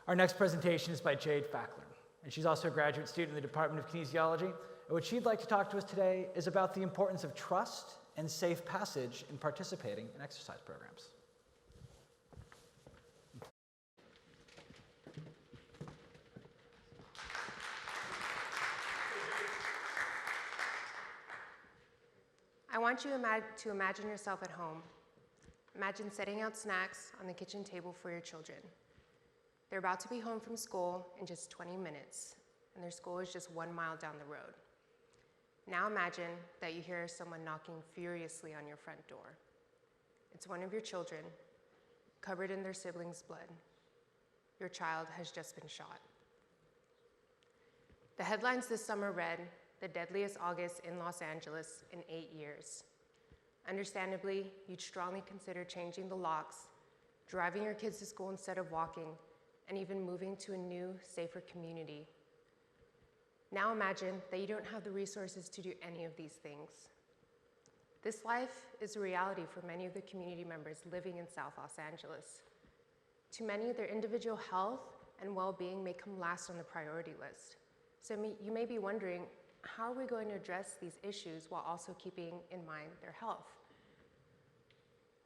Our next presentation is by Jade Fackler, and she's also a graduate student in the Department of Kinesiology. And what she'd like to talk to us today is about the importance of trust and safe passage in participating in exercise programs. I want you to imagine yourself at home. Imagine setting out snacks on the kitchen table for your children. They're about to be home from school in just 20 minutes, and their school is just 1 mile down the road. Now imagine that you hear someone knocking furiously on your front door. It's one of your children, covered in their siblings' blood. Your child has just been shot. The headlines this summer read, "The deadliest August in Los Angeles in 8 years." Understandably, you'd strongly consider changing the locks, driving your kids to school instead of walking, and even moving to a new, safer community. Now imagine that you don't have the resources to do any of these things. This life is a reality for many of the community members living in South Los Angeles. To many, their individual health and well-being may come last on the priority list. So you may be wondering, how are we going to address these issues while also keeping in mind their health?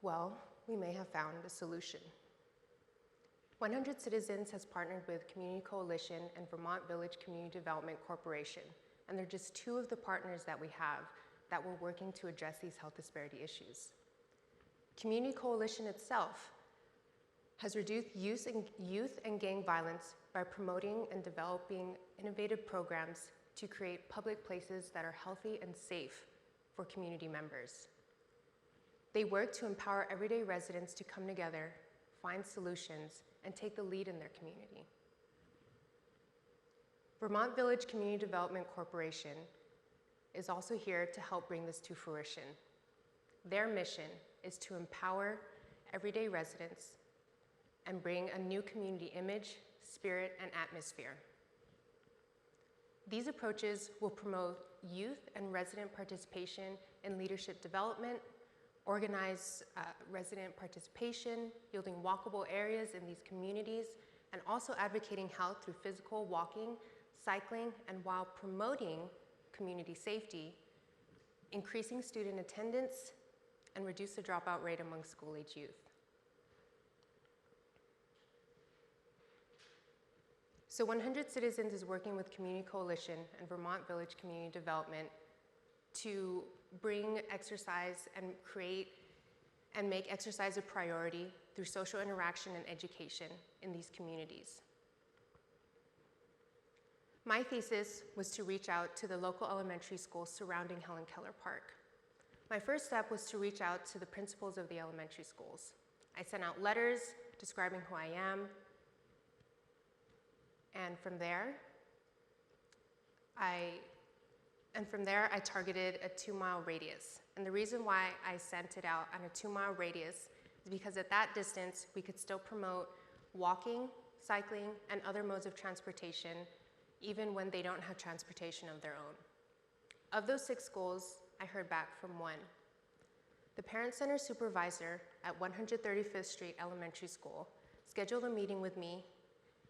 Well, we may have found a solution. 100 Citizens has partnered with Community Coalition and Vermont Village Community Development Corporation, and they're just two of the partners that we have that we're working to address these health disparity issues. Community Coalition itself has reduced youth and gang violence by promoting and developing innovative programs to create public places that are healthy and safe for community members. They work to empower everyday residents to come together, find solutions, and take the lead in their community. Vermont Village Community Development Corporation is also here to help bring this to fruition. Their mission is to empower everyday residents and bring a new community image, spirit, and atmosphere. These approaches will promote youth and resident participation in leadership development, organize resident participation, yielding walkable areas in these communities, and also advocating health through physical walking, cycling, and while promoting community safety, increasing student attendance, and reduce the dropout rate among school-age youth. So 100 Citizens is working with Community Coalition and Vermont Village Community Development to bring exercise and create and make exercise a priority through social interaction and education in these communities. My thesis was to reach out to the local elementary schools surrounding Helen Keller Park. My first step was to reach out to the principals of the elementary schools. I sent out letters describing who I am, and from there, I targeted a 2-mile radius. And the reason why I sent it out on a 2-mile radius is because at that distance, we could still promote walking, cycling, and other modes of transportation, even when they don't have transportation of their own. Of those 6 schools, I heard back from 1. The Parent Center supervisor at 135th Street Elementary School scheduled a meeting with me,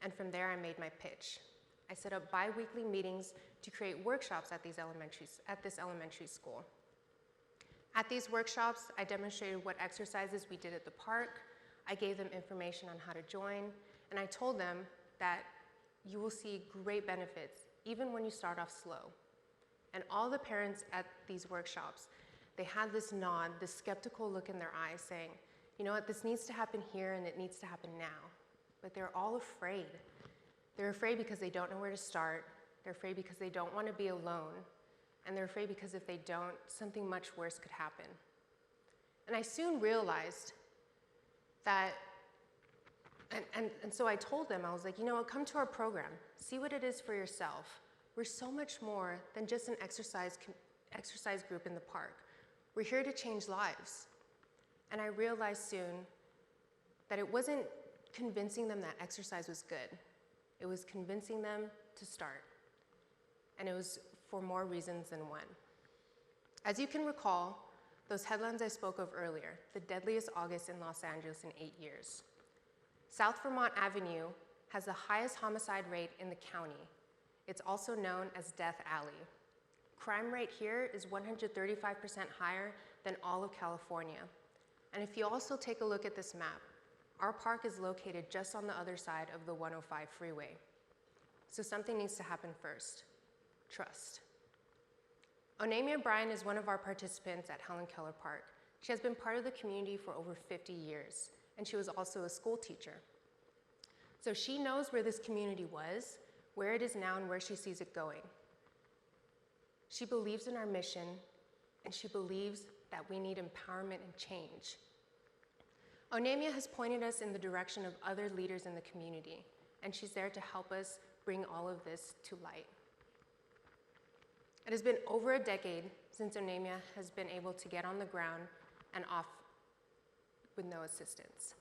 and from there I made my pitch. I set up bi-weekly meetings to create workshops at this elementary school. At these workshops, I demonstrated what exercises we did at the park, I gave them information on how to join, and I told them that you will see great benefits even when you start off slow. And all the parents at these workshops, they had this nod, this skeptical look in their eyes saying, you know what, this needs to happen here and it needs to happen now. But they're all afraid. They're afraid because they don't know where to start. They're afraid because they don't want to be alone. And they're afraid because if they don't, something much worse could happen. And I soon realized that, and so I told them, I was like, you know what, come to our program. See what it is for yourself. We're so much more than just an exercise group in the park. We're here to change lives. And I realized soon that it wasn't convincing them that exercise was good. It was convincing them to start. And it was for more reasons than one. As you can recall, those headlines I spoke of earlier, the deadliest August in Los Angeles in 8 years. South Vermont Avenue has the highest homicide rate in the county. It's also known as Death Alley. Crime rate here is 135% higher than all of California. And if you also take a look at this map, our park is located just on the other side of the 105 freeway. So something needs to happen first: trust. Onamia Bryan is one of our participants at Helen Keller Park. She has been part of the community for over 50 years, and she was also a school teacher. So she knows where this community was, where it is now, and where she sees it going. She believes in our mission, and she believes that we need empowerment and change. Onamia has pointed us in the direction of other leaders in the community, and she's there to help us bring all of this to light. It has been over a decade since Onamia has been able to get on the ground and off with no assistance.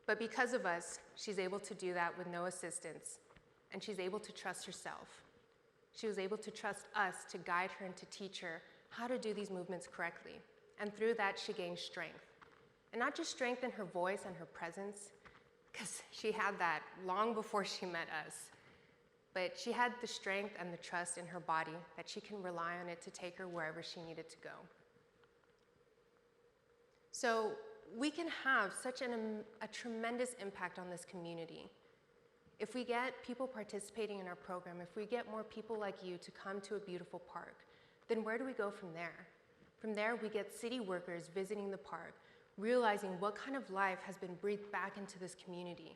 But because of us, she's able to do that with no assistance, and she's able to trust herself. She was able to trust us to guide her and to teach her how to do these movements correctly. And through that, she gained strength. And not just strength in her voice and her presence, because she had that long before she met us, but she had the strength and the trust in her body that she can rely on it to take her wherever she needed to go. So we can have such a tremendous impact on this community. If we get people participating in our program, if we get more people like you to come to a beautiful park, then where do we go from there? From there, we get city workers visiting the park, realizing what kind of life has been breathed back into this community.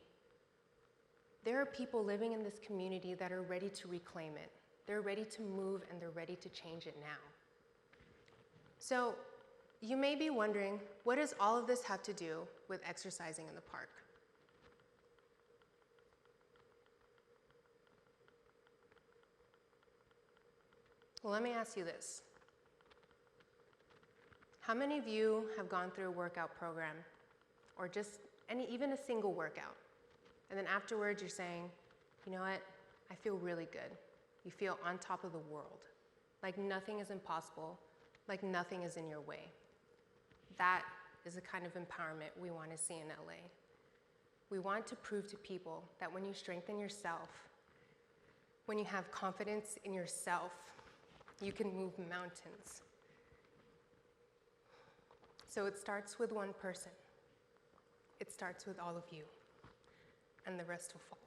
There are people living in this community that are ready to reclaim it. They're ready to move, and they're ready to change it now. So you may be wondering, what does all of this have to do with exercising in the park? Well, let me ask you this. How many of you have gone through a workout program, or just even a single workout, and then afterwards you're saying, you know what, I feel really good. You feel on top of the world, like nothing is impossible, like nothing is in your way. That is the kind of empowerment we want to see in LA. We want to prove to people that when you strengthen yourself, when you have confidence in yourself, you can move mountains. So it starts with one person. It starts with all of you, and the rest will follow.